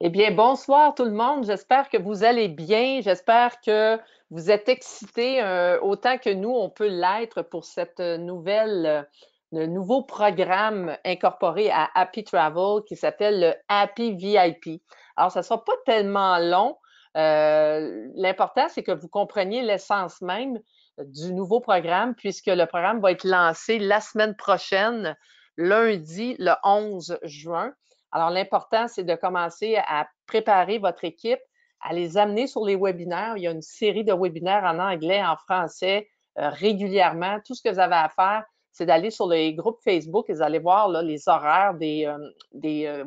Eh bien, bonsoir tout le monde. J'espère que vous allez bien. J'espère que vous êtes excités autant que nous, on peut l'être pour cette le nouveau programme incorporé à Happy Travel qui s'appelle le Happy VIP. Alors, ça ne sera pas tellement long. L'important, c'est que vous compreniez l'essence même du nouveau programme puisque le programme va être lancé la semaine prochaine, lundi, le 11 juin. Alors, l'important, c'est de commencer à préparer votre équipe, à les amener sur les webinaires. Il y a une série de webinaires en anglais, en français, régulièrement. Tout ce que vous avez à faire, c'est d'aller sur les groupes Facebook et vous allez voir là, les horaires des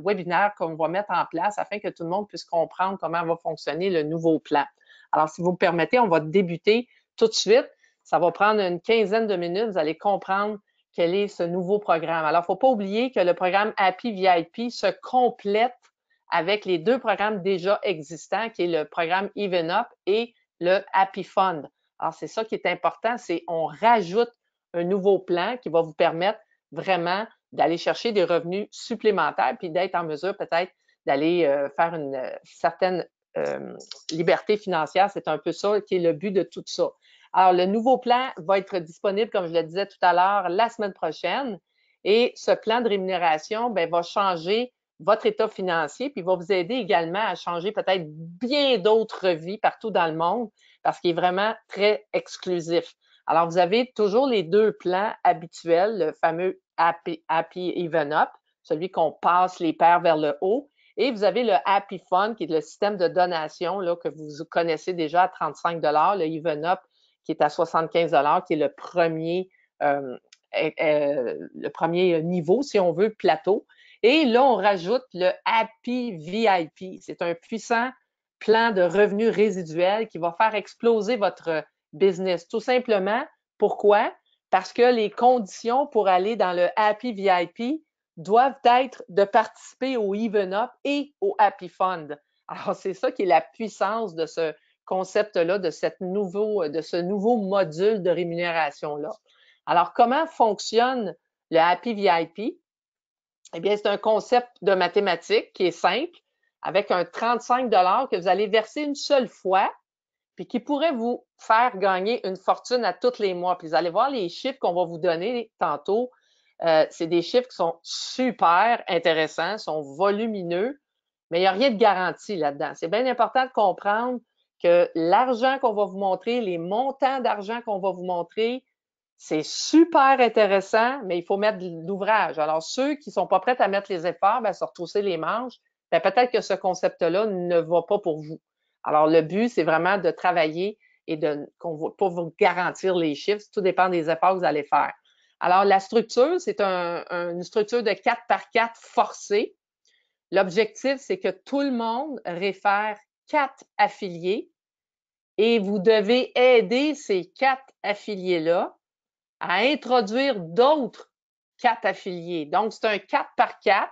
webinaires qu'on va mettre en place afin que tout le monde puisse comprendre comment va fonctionner le nouveau plan. Alors, si vous me permettez, on va débuter tout de suite. Ça va prendre une quinzaine de minutes. Vous allez comprendre quel est ce nouveau programme. Alors, il ne faut pas oublier que le programme Happy VIP se complète avec les deux programmes déjà existants, qui est le programme Even Up et le Happy Fund. Alors, c'est ça qui est important, c'est on rajoute un nouveau plan qui va vous permettre vraiment d'aller chercher des revenus supplémentaires puis d'être en mesure peut-être d'aller faire une certaine liberté financière. C'est un peu ça qui est le but de tout ça. Alors, le nouveau plan va être disponible, comme je le disais tout à l'heure, la semaine prochaine. Et ce plan de rémunération va changer votre état financier, puis va vous aider également à changer peut-être bien d'autres vies partout dans le monde, parce qu'il est vraiment très exclusif. Alors, vous avez toujours les deux plans habituels, le fameux Happy Even Up, celui qu'on passe les paires vers le haut, et vous avez le Happy Fund, qui est le système de donation là, que vous connaissez déjà à 35 le Even Up, qui est à 75 qui est euh, le premier niveau, si on veut, plateau. Et là, on rajoute le Happy VIP. C'est un puissant plan de revenus résiduels qui va faire exploser votre business. Tout simplement, pourquoi? Parce que les conditions pour aller dans le Happy VIP doivent être de participer au Even Up et au Happy Fund. Alors, c'est ça qui est la puissance de ce concept-là, de ce nouveau module de rémunération-là. Alors, comment fonctionne le Happy VIP? Eh bien, c'est un concept de mathématiques qui est simple, avec un 35 que vous allez verser une seule fois, puis qui pourrait vous faire gagner une fortune à tous les mois. Puis vous allez voir les chiffres qu'on va vous donner tantôt. C'est des chiffres qui sont super intéressants, sont volumineux, mais il n'y a rien de garanti là-dedans. C'est bien important de comprendre que l'argent qu'on va vous montrer, les montants d'argent qu'on va vous montrer, c'est super intéressant, mais il faut mettre de l'ouvrage. Alors, ceux qui ne sont pas prêts à mettre les efforts, se retrousser les manches, peut-être que ce concept-là ne va pas pour vous. Alors, le but, c'est vraiment de travailler et pour vous garantir les chiffres. Tout dépend des efforts que vous allez faire. Alors, la structure, c'est une structure de 4 par 4 forcée. L'objectif, c'est que tout le monde réfère 4 affiliés et vous devez aider ces 4 affiliés-là à introduire d'autres 4 affiliés. Donc, c'est un 4 par 4,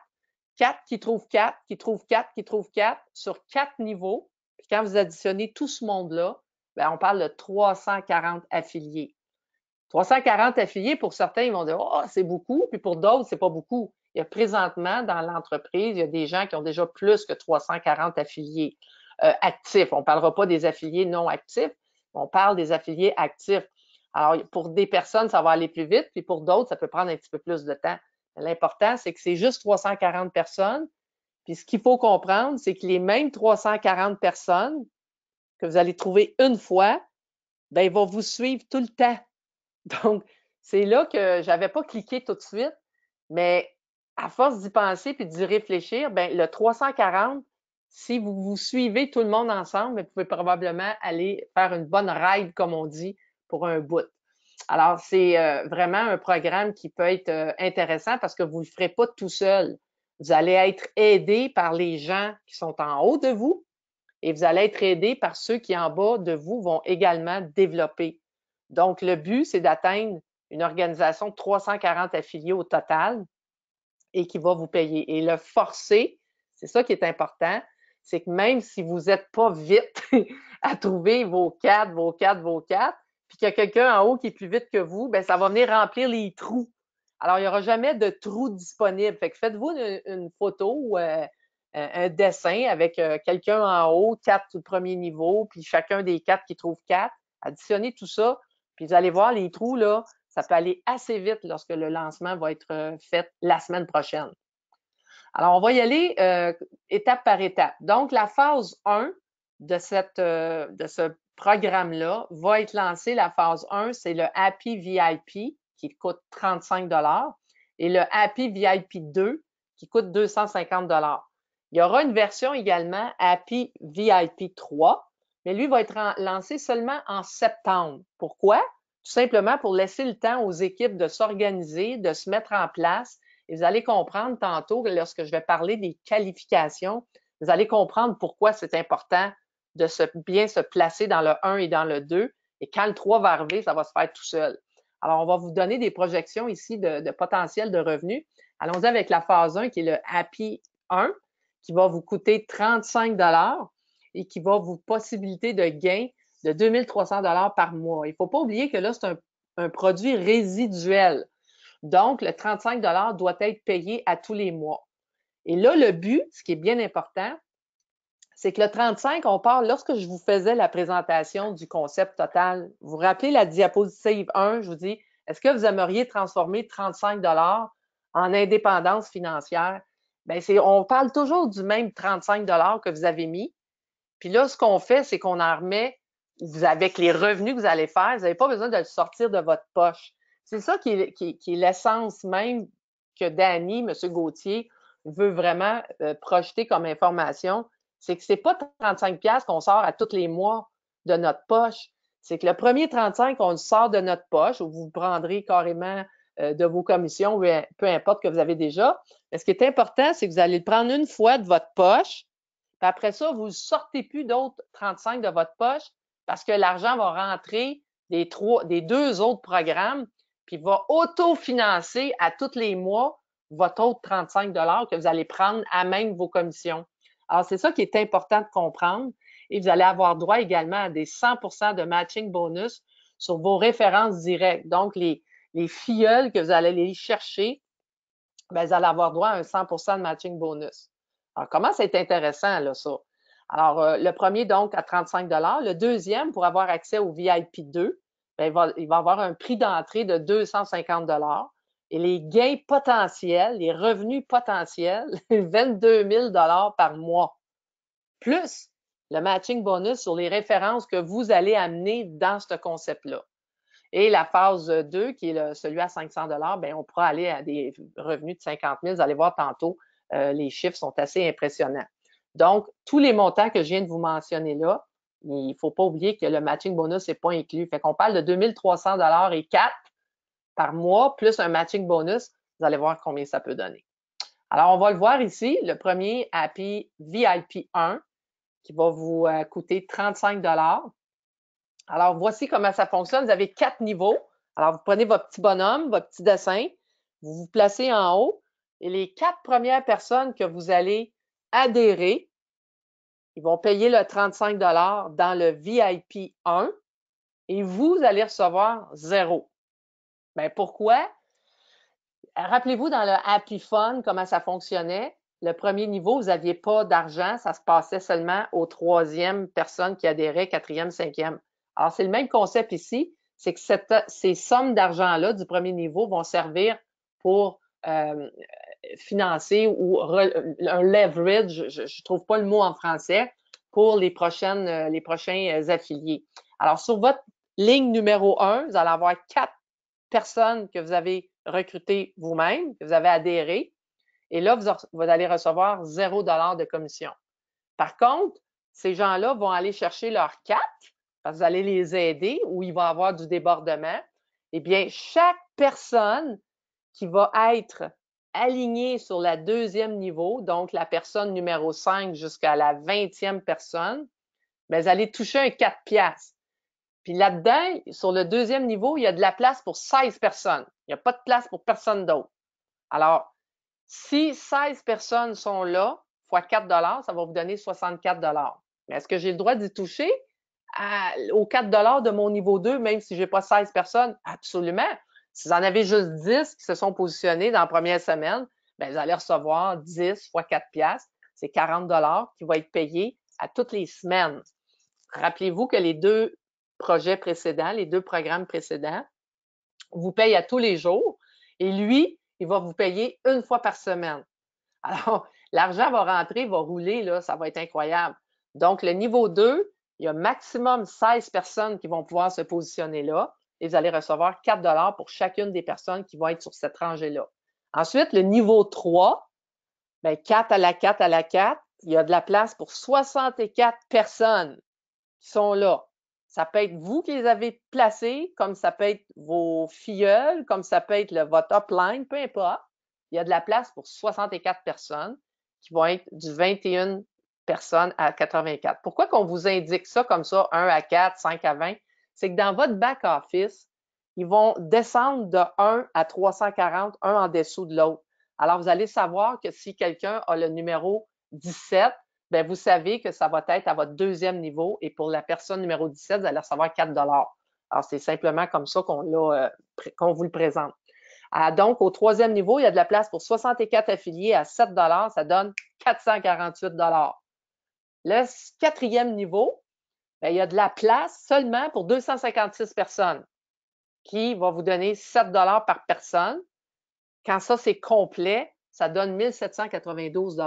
4 qui trouvent 4, qui trouvent 4, qui trouvent 4 sur 4 niveaux. Puis quand vous additionnez tout ce monde-là, on parle de 340 affiliés. 340 affiliés, pour certains, ils vont dire oh, c'est beaucoup, puis pour d'autres, c'est pas beaucoup. Il y a présentement dans l'entreprise, il y a des gens qui ont déjà plus que 340 affiliés actifs. On ne parlera pas des affiliés non actifs, on parle des affiliés actifs. Alors, pour des personnes, ça va aller plus vite, puis pour d'autres, ça peut prendre un petit peu plus de temps. L'important, c'est que c'est juste 340 personnes. Puis ce qu'il faut comprendre, c'est que les mêmes 340 personnes que vous allez trouver une fois, ils vont vous suivre tout le temps. Donc, c'est là que j'avais pas cliqué tout de suite, mais à force d'y penser puis d'y réfléchir, le 340, si vous vous suivez tout le monde ensemble, vous pouvez probablement aller faire une bonne ride, comme on dit, pour un bout. Alors, c'est vraiment un programme qui peut être intéressant parce que vous ne le ferez pas tout seul. Vous allez être aidé par les gens qui sont en haut de vous et vous allez être aidé par ceux qui en bas de vous vont également développer. Donc, le but, c'est d'atteindre une organisation de 340 affiliés au total et qui va vous payer. Et le forcer, c'est ça qui est important, c'est que même si vous n'êtes pas vite à trouver vos 4, vos 4, vos 4, puis qu'il y a quelqu'un en haut qui est plus vite que vous, ça va venir remplir les trous. Alors, il n'y aura jamais de trous disponibles. Fait que faites-vous une photo un dessin avec quelqu'un en haut, 4 sur le premier niveau, puis chacun des 4 qui trouve 4. Additionnez tout ça, puis vous allez voir les trous, là, ça peut aller assez vite lorsque le lancement va être fait la semaine prochaine. Alors, on va y aller étape par étape. Donc, la phase 1 de ce programme-là va être lancée. La phase 1, c'est le Happy VIP qui coûte 35 et le Happy VIP 2 qui coûte 250 Il y aura une version également Happy VIP 3, mais lui va être lancé seulement en septembre. Pourquoi? Tout simplement pour laisser le temps aux équipes de s'organiser, de se mettre en place. Et vous allez comprendre tantôt, lorsque je vais parler des qualifications, vous allez comprendre pourquoi c'est important de bien se placer dans le 1 et dans le 2. Et quand le 3 va arriver, ça va se faire tout seul. Alors, on va vous donner des projections ici de potentiel de revenus. Allons-y avec la phase 1 qui est le Happy 1 qui va vous coûter 35 et qui va vous possibiliter de gain de 2300 par mois. Il ne faut pas oublier que là, c'est un produit résiduel. Donc, le 35 doit être payé à tous les mois. Et là, le but, ce qui est bien important, c'est que le 35, on part, lorsque je vous faisais la présentation du concept total, vous vous rappelez la diapositive 1, je vous dis, est-ce que vous aimeriez transformer 35 en indépendance financière? Bien, on parle toujours du même 35 que vous avez mis. Puis là, ce qu'on fait, c'est qu'on en remet, avec les revenus que vous allez faire, vous n'avez pas besoin de le sortir de votre poche. C'est ça qui est l'essence même que Danny, M. Gauthier, veut vraiment projeter comme information. C'est que ce n'est pas 35$ qu'on sort à tous les mois de notre poche. C'est que le premier 35, on le sort de notre poche, ou vous prendrez carrément de vos commissions, peu importe que vous avez déjà. Mais ce qui est important, c'est que vous allez le prendre une fois de votre poche, puis après ça, vous ne sortez plus d'autres 35 de votre poche parce que l'argent va rentrer des 2 autres programmes, puis va autofinancer à tous les mois votre autre 35 que vous allez prendre à même vos commissions. Alors, c'est ça qui est important de comprendre. Et vous allez avoir droit également à des 100% de matching bonus sur vos références directes. Donc, les filleuls que vous allez aller chercher, bien, vous allez avoir droit à un 100% de matching bonus. Alors, comment c'est intéressant, là, ça? Alors, le premier, donc, à 35 le deuxième, pour avoir accès au VIP 2, bien, il va avoir un prix d'entrée de 250 et les gains potentiels, les revenus potentiels, 22 000 par mois, plus le matching bonus sur les références que vous allez amener dans ce concept-là. Et la phase 2, qui est celui à 500 bien, on pourra aller à des revenus de 50 000. Vous allez voir tantôt, les chiffres sont assez impressionnants. Donc, tous les montants que je viens de vous mentionner là, il ne faut pas oublier que le matching bonus n'est pas inclus. Fait qu'on parle de 2300 et 4 par mois, plus un matching bonus. Vous allez voir combien ça peut donner. Alors, on va le voir ici. Le premier Happy VIP 1 qui va vous coûter 35 Alors, voici comment ça fonctionne. Vous avez 4 niveaux. Alors, vous prenez votre petit bonhomme, votre petit dessin, vous vous placez en haut et les 4 premières personnes que vous allez adhérer, ils vont payer le 35 dans le VIP 1 et vous allez recevoir 0. Bien, pourquoi? Rappelez-vous dans le Happy Fun, comment ça fonctionnait. Le premier niveau, vous n'aviez pas d'argent, ça se passait seulement aux 3e personnes qui adhéraient, 4e, 5e. Alors, c'est le même concept ici, c'est que ces sommes d'argent-là du premier niveau vont servir pour financer ou un leverage, je ne trouve pas le mot en français, pour les prochains affiliés. Alors, sur votre ligne numéro 1, vous allez avoir 4 personnes que vous avez recrutées vous-même, que vous avez adhéré, et là, vous allez recevoir 0 $ de commission. Par contre, ces gens-là vont aller chercher leurs 4 parce que vous allez les aider ou il va y avoir du débordement. Eh bien, chaque personne qui va être alignée sur la 2e niveau, donc la personne numéro 5 jusqu'à la 20e personne, bien, vous allez toucher un 4 piastres. Puis là-dedans, sur le 2e niveau, il y a de la place pour 16 personnes. Il n'y a pas de place pour personne d'autre. Alors, si 16 personnes sont là, fois 4 ça va vous donner 64 Mais est-ce que j'ai le droit d'y toucher aux 4 de mon niveau 2, même si je n'ai pas 16 personnes? Absolument. Si vous en avez juste 10 qui se sont positionnés dans la première semaine, bien, vous allez recevoir 10 fois 4 piastres. c'est 40 qui va être payé à toutes les semaines. Rappelez-vous que les deux projets précédents, les deux programmes précédents, vous payent à tous les jours et lui, il va vous payer une fois par semaine. Alors, l'argent va rentrer, va rouler, là, ça va être incroyable. Donc, le niveau 2, il y a maximum 16 personnes qui vont pouvoir se positionner là et vous allez recevoir 4 pour chacune des personnes qui vont être sur cette rangée-là. Ensuite, le niveau 3, bien, 4 à la 4 à la 4, il y a de la place pour 64 personnes qui sont là. Ça peut être vous qui les avez placés, comme ça peut être vos filleuls, comme ça peut être votre upline, peu importe. Il y a de la place pour 64 personnes qui vont être du 21 personnes à 84. Pourquoi qu'on vous indique ça comme ça, 1 à 4, 5 à 20? C'est que dans votre back-office, ils vont descendre de 1 à 340, un en dessous de l'autre. Alors, vous allez savoir que si quelqu'un a le numéro 17, bien, vous savez que ça va être à votre deuxième niveau et pour la personne numéro 17, vous allez recevoir 4 Alors, c'est simplement comme ça qu'on vous le présente. Donc, au troisième niveau, il y a de la place pour 64 affiliés à 7 ça donne 448 Le quatrième niveau, bien, il y a de la place seulement pour 256 personnes qui va vous donner 7 par personne. Quand ça, c'est complet, ça donne 1792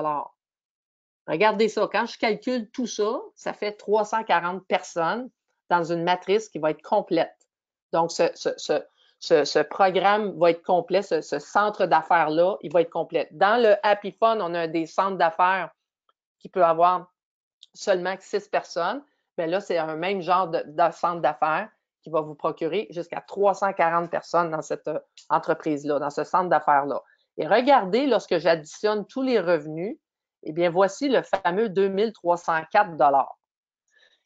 Regardez ça. Quand je calcule tout ça, ça fait 340 personnes dans une matrice qui va être complète. Donc, ce programme va être complet, ce centre d'affaires-là, il va être complet. Dans le Happy Fun, on a des centres d'affaires qui peut avoir seulement 6 personnes. Bien là, c'est un même genre de centre d'affaires qui va vous procurer jusqu'à 340 personnes dans cette entreprise-là, dans ce centre d'affaires-là. Et regardez, lorsque j'additionne tous les revenus, eh bien, voici le fameux 2304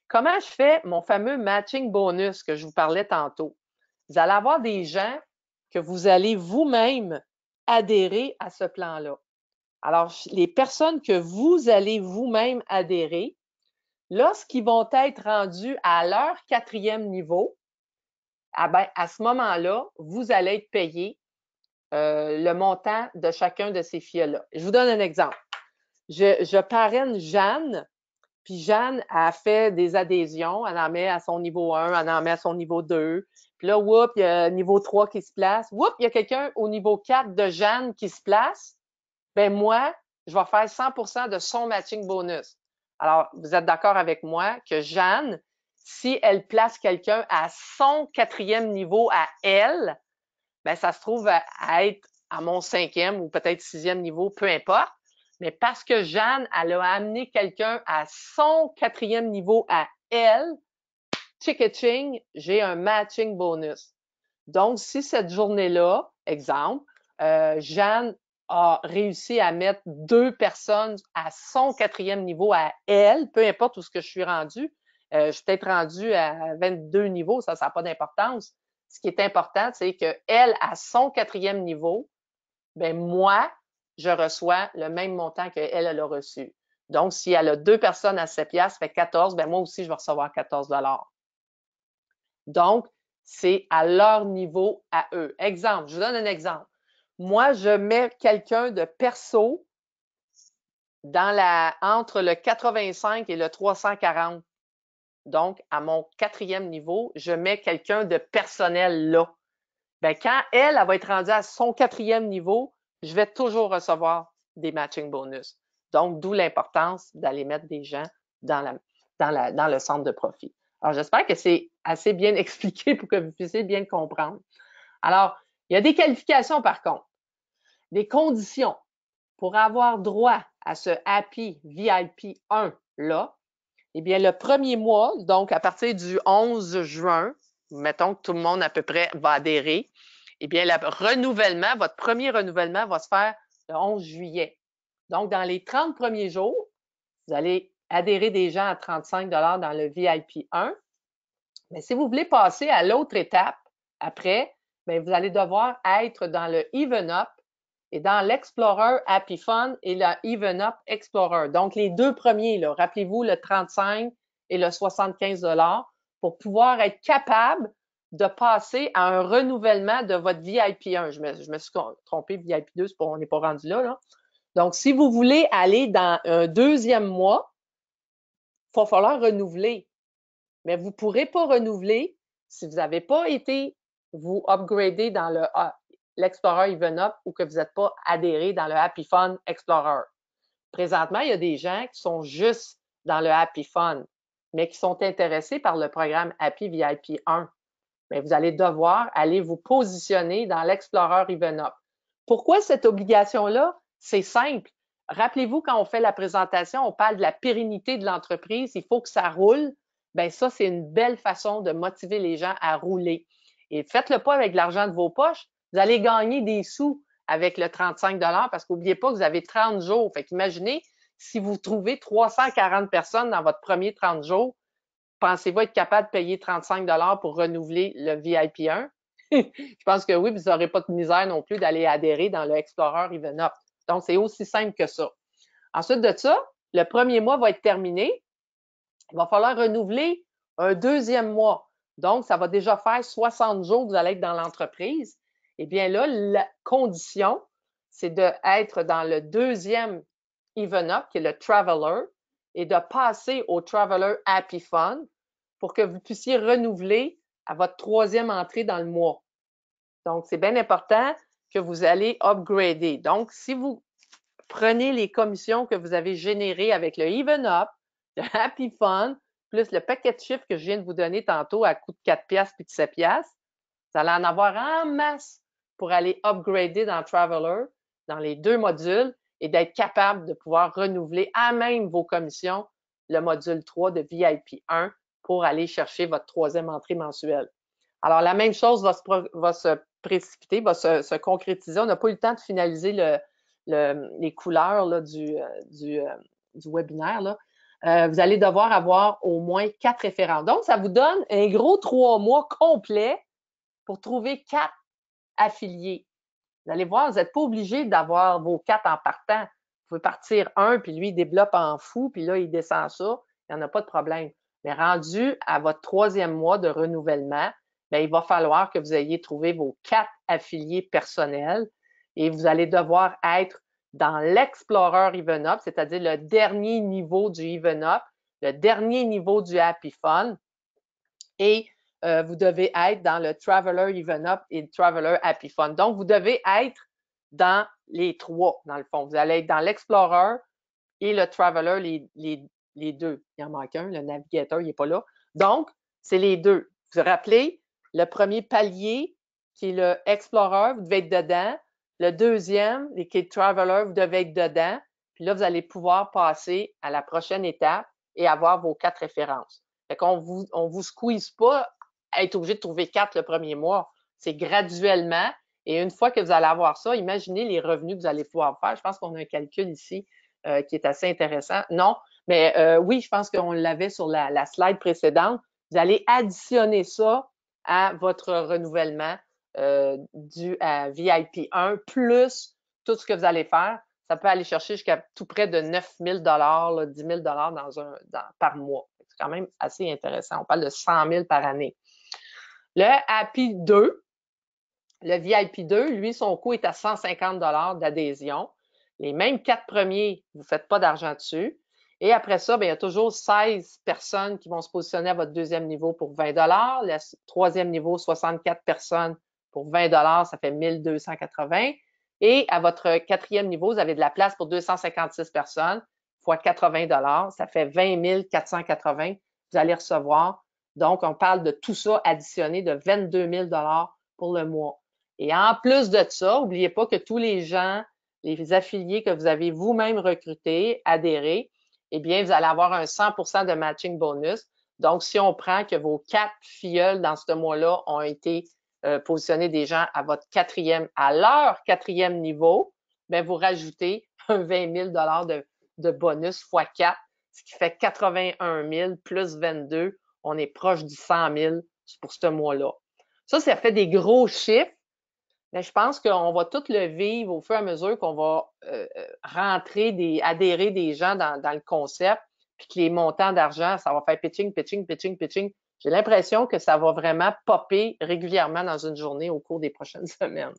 Comment je fais mon fameux matching bonus que je vous parlais tantôt? Vous allez avoir des gens que vous allez vous-même adhérer à ce plan-là. Alors, les personnes que vous allez vous-même adhérer, lorsqu'ils vont être rendus à leur quatrième niveau, à ce moment-là, vous allez être payé le montant de chacun de ces filles-là. Je vous donne un exemple. Je parraine Jeanne, puis Jeanne a fait des adhésions, elle en met à son niveau 1, elle en met à son niveau 2, puis là, whoop, il y a niveau 3 qui se place, whoop, il y a quelqu'un au niveau 4 de Jeanne qui se place, ben moi, je vais faire 100% de son matching bonus. Alors, vous êtes d'accord avec moi que Jeanne, si elle place quelqu'un à son quatrième niveau à elle, ben ça se trouve à être à mon cinquième ou peut-être sixième niveau, peu importe. Mais parce que Jeanne, elle a amené quelqu'un à son quatrième niveau à elle, ching, j'ai un matching bonus. Donc, si cette journée-là, exemple, Jeanne a réussi à mettre 2 personnes à son quatrième niveau à elle, peu importe où ce que je suis rendu, je suis peut-être rendu à 22 niveaux, ça n'a pas d'importance. Ce qui est important, c'est qu'elle, à son quatrième niveau, ben moi, je reçois le même montant qu'elle, elle a reçu. Donc, si elle a 2 personnes à 7 piastres, ça fait 14, ben moi aussi, je vais recevoir 14 Donc, c'est à leur niveau à eux. Exemple, je vous donne un exemple. Moi, je mets quelqu'un de perso entre le 85 et le 340. Donc, à mon quatrième niveau, je mets quelqu'un de personnel là. Bien, quand elle va être rendue à son quatrième niveau, je vais toujours recevoir des matching bonus. Donc, d'où l'importance d'aller mettre des gens dans le centre de profit. Alors, j'espère que c'est assez bien expliqué pour que vous puissiez bien comprendre. Alors, il y a des qualifications par contre, des conditions pour avoir droit à ce Happy VIP 1 là. Eh bien, le premier mois, donc à partir du 11 juin, mettons que tout le monde à peu près va adhérer, eh bien, votre premier renouvellement va se faire le 11 juillet. Donc, dans les 30 premiers jours, vous allez adhérer des gens à 35 dans le VIP 1. Mais si vous voulez passer à l'autre étape après, bien, vous allez devoir être dans le Even Up et dans l'Explorer Happy Fun et le Even Up Explorer. Donc, les deux premiers, là, rappelez-vous, le 35 et le 75 pour pouvoir être capable de passer à un renouvellement de votre VIP 1. Je me suis trompée, VIP 2, on n'est pas rendu là. Donc, si vous voulez aller dans un deuxième mois, il va falloir renouveler. Mais vous ne pourrez pas renouveler si vous n'avez pas été vous upgrader dans l'Explorer Even Up ou que vous n'êtes pas adhéré dans le Happy Fun Explorer. Présentement, il y a des gens qui sont juste dans le Happy Fun, mais qui sont intéressés par le programme Happy VIP 1. Mais vous allez devoir aller vous positionner dans l'Explorer Even Up. Pourquoi cette obligation-là? C'est simple. Rappelez-vous, quand on fait la présentation, on parle de la pérennité de l'entreprise. Il faut que ça roule. Bien, ça, c'est une belle façon de motiver les gens à rouler. Et faites-le pas avec l'argent de vos poches. Vous allez gagner des sous avec le 35 parce qu'oubliez pas que vous avez 30 jours. Fait qu'imaginez, si vous trouvez 340 personnes dans votre premier 30 jours, pensez-vous être capable de payer 35 pour renouveler le VIP 1? Je pense que oui, vous n'aurez pas de misère non plus d'aller adhérer dans le Explorer Even Up. Donc, c'est aussi simple que ça. Ensuite de ça, le premier mois va être terminé. Il va falloir renouveler un deuxième mois. Donc, ça va déjà faire 60 jours que vous allez être dans l'entreprise. Eh bien là, la condition, c'est d'être dans le deuxième Even Up, qui est le Traveler, et de passer au Traveler Happy Fun pour que vous puissiez renouveler à votre troisième entrée dans le mois. Donc, c'est bien important que vous allez upgrader. Donc, si vous prenez les commissions que vous avez générées avec le Even Up, le Happy Fun, plus le paquet de chiffres que je viens de vous donner tantôt à coût de 4 piastres puis de 7 piastres, vous allez en avoir en masse pour aller upgrader dans Traveler, dans les deux modules, et d'être capable de pouvoir renouveler à même vos commissions le module 3 de VIP 1 pour aller chercher votre troisième entrée mensuelle. Alors, la même chose va se précipiter, va se concrétiser. On n'a pas eu le temps de finaliser les couleurs là, du webinaire. Là. Vous allez devoir avoir au moins 4 référents. Donc, ça vous donne un gros 3 mois complet pour trouver 4 affiliés. Vous allez voir, vous n'êtes pas obligé d'avoir vos 4 en partant. Vous pouvez partir un, puis lui, il développe en fou, puis là, il descend ça. Il n'y en a pas de problème. Mais rendu à votre troisième mois de renouvellement, bien, il va falloir que vous ayez trouvé vos 4 affiliés personnels et vous allez devoir être dans l'Explorer Even Up, c'est-à-dire le dernier niveau du Even Up, le dernier niveau du Happy Fun. Et vous devez être dans le Traveler Even Up et le Traveler Happy Fun. Donc, vous devez être dans les trois, dans le fond. Vous allez être dans l'Explorer et le Traveler, les deux. Il en manque un, le Navigator, il n'est pas là. Donc, c'est les deux. Vous vous rappelez, le premier palier, qui est le Explorer, vous devez être dedans. Le deuxième, qui est le Traveler, vous devez être dedans. Puis là, vous allez pouvoir passer à la prochaine étape et avoir vos 4 références. Fait qu'on vous squeeze pas à être obligé de trouver 4 le premier mois. C'est graduellement. Et une fois que vous allez avoir ça, imaginez les revenus que vous allez pouvoir faire. Je pense qu'on a un calcul ici qui est assez intéressant. Non, mais oui, je pense qu'on l'avait sur la slide précédente. Vous allez additionner ça à votre renouvellement du VIP 1, plus tout ce que vous allez faire. Ça peut aller chercher jusqu'à tout près de 9 000 10 000 par mois. C'est quand même assez intéressant. On parle de 100 000 par année. Le Happy 2, le VIP 2, lui, son coût est à 150 d'adhésion. Les mêmes 4 premiers, vous ne faites pas d'argent dessus. Et après ça, bien, il y a toujours 16 personnes qui vont se positionner à votre deuxième niveau pour 20 le troisième niveau, 64 personnes pour 20 ça fait 1280. Et à votre quatrième niveau, vous avez de la place pour 256 personnes fois 80 ça fait 20 480 vous allez recevoir. Donc, on parle de tout ça additionné de 22 000 pour le mois. Et en plus de ça, n'oubliez pas que tous les gens, les affiliés que vous avez vous-même recrutés, adhérés, eh bien, vous allez avoir un 100% de matching bonus. Donc, si on prend que vos 4 filleuls dans ce mois-là ont été positionnés des gens à leur quatrième niveau, bien, vous rajoutez un 20 000 de bonus fois 4, ce qui fait 81 000 plus 22. On est proche du 100 000 pour ce mois-là. Ça fait des gros chiffres. Mais je pense qu'on va tout le vivre au fur et à mesure qu'on va adhérer des gens dans le concept, puis que les montants d'argent, ça va faire pitching, pitching, pitching, pitching. J'ai l'impression que ça va vraiment popper régulièrement dans une journée au cours des prochaines semaines.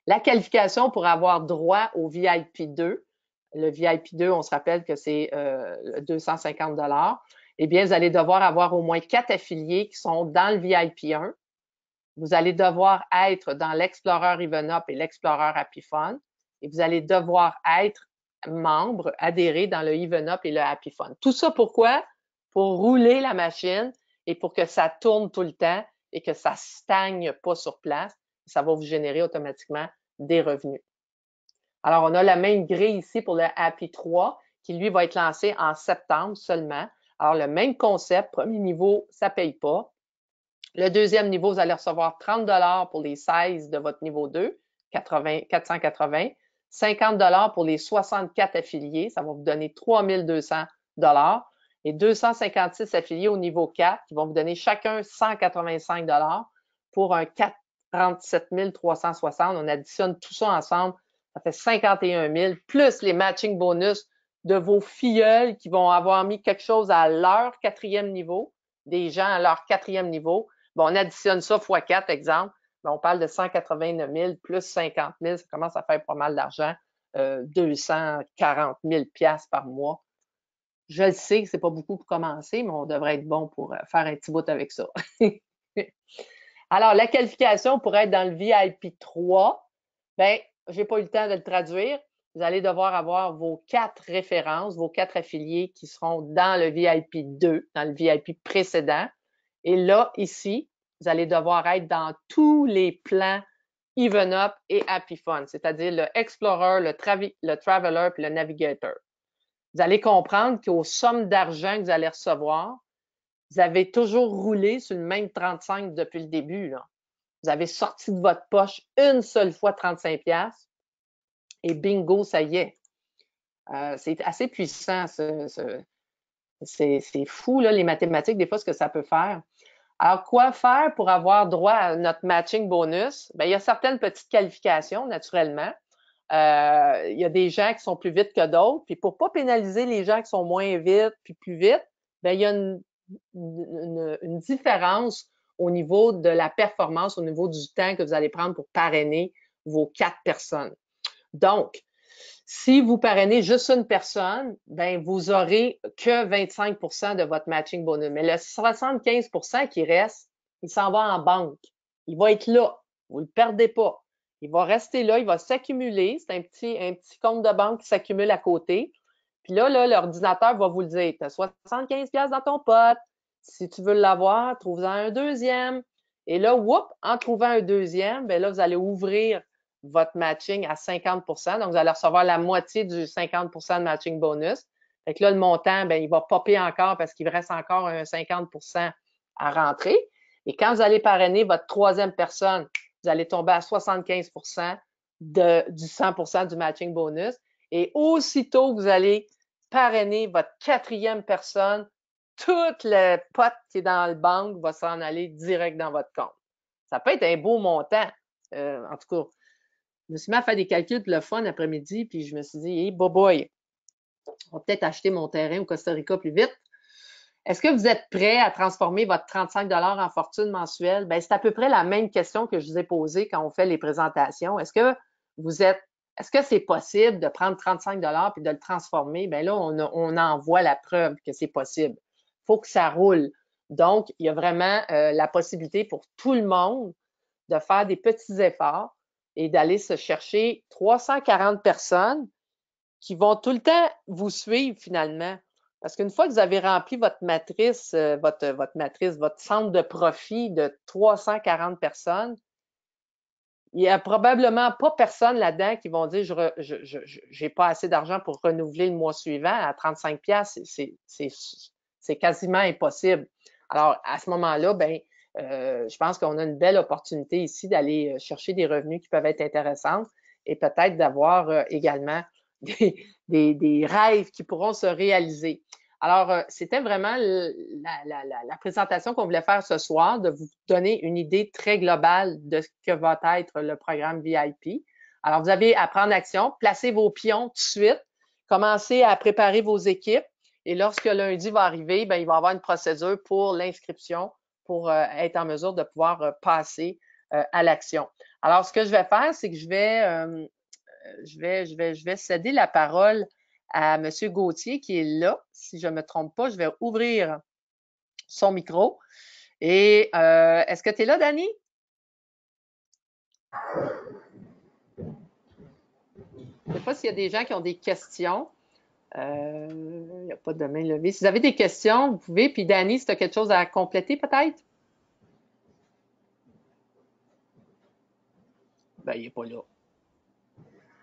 La qualification pour avoir droit au VIP 2, le VIP 2, on se rappelle que c'est 250 $. Eh bien, vous allez devoir avoir au moins 4 affiliés qui sont dans le VIP 1. Vous allez devoir être dans l'Explorer EvenUp et l'Explorer Happy Fun. Et vous allez devoir être membre, adhérer dans le EvenUp et le Happy Fun. Tout ça pourquoi? Pour rouler la machine et pour que ça tourne tout le temps et que ça stagne pas sur place. Ça va vous générer automatiquement des revenus. Alors, on a la même grille ici pour le Happy 3 qui, lui, va être lancé en septembre seulement. Alors, le même concept, premier niveau, ça ne paye pas. Le deuxième niveau, vous allez recevoir 30 $ pour les 16 de votre niveau 2, 480. 50 $ pour les 64 affiliés, ça va vous donner 3 200 $ et 256 affiliés au niveau 4 qui vont vous donner chacun 185 $ pour un 47 360. On additionne tout ça ensemble, ça fait 51 000 plus les matching bonus de vos filleuls qui vont avoir mis quelque chose à leur quatrième niveau, des gens à leur quatrième niveau. Bon, on additionne ça x 4, exemple. Ben, on parle de 189 000 plus 50 000, ça commence à faire pas mal d'argent, 240 000 $ par mois. Je le sais que c'est pas beaucoup pour commencer, mais on devrait être bon pour faire un petit bout avec ça. Alors, la qualification pour être dans le VIP 3, ben, j'ai pas eu le temps de le traduire. Vous allez devoir avoir vos 4 références, vos 4 affiliés qui seront dans le VIP 2, dans le VIP précédent. Et là, ici, vous allez devoir être dans tous les plans EvenUp et Happy Fun, c'est-à-dire le Explorer, le Traveler et le Navigator. Vous allez comprendre qu'aux sommes d'argent que vous allez recevoir, vous avez toujours roulé sur le même 35 depuis le début. Là. Vous avez sorti de votre poche une seule fois 35 $ et bingo, ça y est. C'est assez puissant. C'est fou, là, les mathématiques, des fois, ce que ça peut faire. Alors, quoi faire pour avoir droit à notre matching bonus? Bien, il y a certaines petites qualifications, naturellement. Il y a des gens qui sont plus vite que d'autres. Puis, pour ne pas pénaliser les gens qui sont moins vite puis plus vite, bien, il y a une différence au niveau de la performance, au niveau du temps que vous allez prendre pour parrainer vos 4 personnes. Donc, si vous parrainez juste une personne, ben vous aurez que 25 % de votre matching bonus. Mais le 75 % qui reste, il s'en va en banque. Il va être là. Vous ne le perdez pas. Il va rester là, il va s'accumuler. C'est un petit compte de banque qui s'accumule à côté. Puis là, l'ordinateur va vous le dire. Tu as 75 $ dans ton pot. Si tu veux l'avoir, trouve-en un deuxième. Et là, en trouvant un deuxième, ben là, vous allez ouvrir votre matching à 50 %. Donc, vous allez recevoir la moitié du 50 % de matching bonus. Fait que là, le montant, ben, il va popper encore parce qu'il reste encore un 50 % à rentrer. Et quand vous allez parrainer votre troisième personne, vous allez tomber à 75 % du 100 % du matching bonus. Et aussitôt que vous allez parrainer votre quatrième personne, toute le pot qui est dans le banque va s'en aller direct dans votre compte. Ça peut être un beau montant. En tout cas, je me suis mis à faire des calculs de le fun après-midi, puis je me suis dit, hey, boy, on va peut-être acheter mon terrain au Costa Rica plus vite. Est-ce que vous êtes prêt à transformer votre 35 $ en fortune mensuelle? Bien, c'est à peu près la même question que je vous ai posée quand on fait les présentations. Est-ce que c'est possible de prendre 35 $ puis de le transformer? Bien là, on en voit la preuve que c'est possible. Il faut que ça roule. Donc, il y a vraiment la possibilité pour tout le monde de faire des petits efforts et d'aller se chercher 340 personnes qui vont tout le temps vous suivre finalement. Parce qu'une fois que vous avez rempli votre matrice, votre centre de profit de 340 personnes, il n'y a probablement pas personne là-dedans qui vont dire je n'ai pas assez d'argent pour renouveler le mois suivant à 35 $. C'est quasiment impossible. Alors, à ce moment-là, ben, je pense qu'on a une belle opportunité ici d'aller chercher des revenus qui peuvent être intéressants et peut-être d'avoir également des rêves qui pourront se réaliser. Alors, c'était vraiment la présentation qu'on voulait faire ce soir, de vous donner une idée très globale de ce que va être le programme VIP. Alors, vous avez à prendre action, placer vos pions tout de suite, commencer à préparer vos équipes et lorsque lundi va arriver, bien, il va y avoir une procédure pour l'inscription pour être en mesure de pouvoir passer à l'action. Alors, ce que je vais faire, c'est que je vais céder la parole à Monsieur Gauthier qui est là. Si je ne me trompe pas, je vais ouvrir son micro. Et est-ce que tu es là, Dani? Je ne sais pas s'il y a des gens qui ont des questions. Il n'y a pas de main levée. Si vous avez des questions, vous pouvez. Puis, Dani, si tu as quelque chose à compléter, peut-être? Ben, il n'est pas là.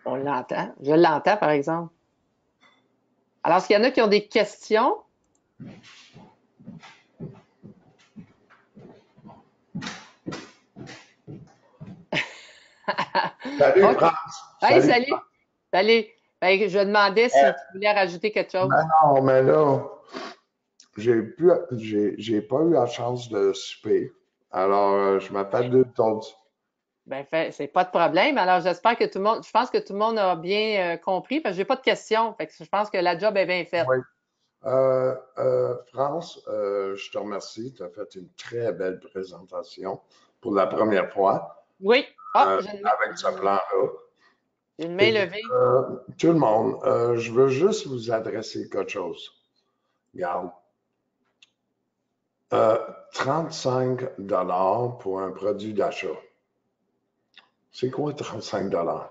On l'entend. Je l'entends, par exemple. Alors, est-ce qu'il y en a qui ont des questions? Salut, OK. France. Hey, Salut. salut. Salut. Ben, je demandais si tu voulais rajouter quelque chose. Ben non, mais là, j'ai pas eu la chance de souper. Alors, je m'appelle deux toasts. Ben, c'est pas de problème. Alors, j'espère que tout le monde, je pense que tout le monde a bien compris, parce que j'ai pas de questions. Fait que je pense que la job est bien faite. Oui. France, je te remercie. Tu as fait une très belle présentation pour la première fois Oui. Ah, avec ce plan-là. j'ai une main Et levée. tout le monde, je veux juste vous adresser quelque chose. Regarde, 35 $ pour un produit d'achat. C'est quoi 35 $?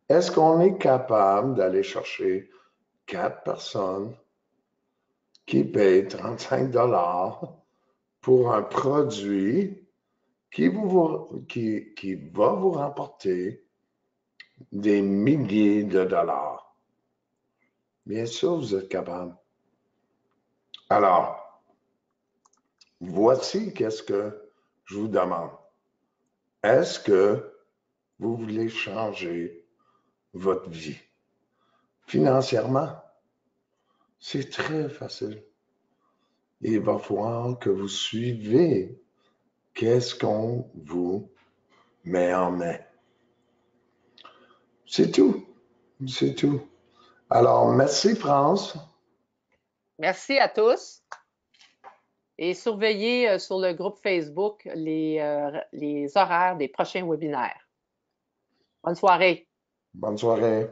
Est-ce qu'on est capable d'aller chercher 4 personnes qui payent 35 $ pour un produit qui va vous rapporter des milliers de dollars? Bien sûr, vous êtes capable. Alors, voici qu'est-ce que je vous demande. Est-ce que vous voulez changer votre vie financièrement? C'est très facile. Il va falloir que vous suivez qu'est-ce qu'on vous met en main. C'est tout. C'est tout. Alors, merci France. Merci à tous. Et surveillez sur le groupe Facebook les horaires des prochains webinaires. Bonne soirée. Bonne soirée.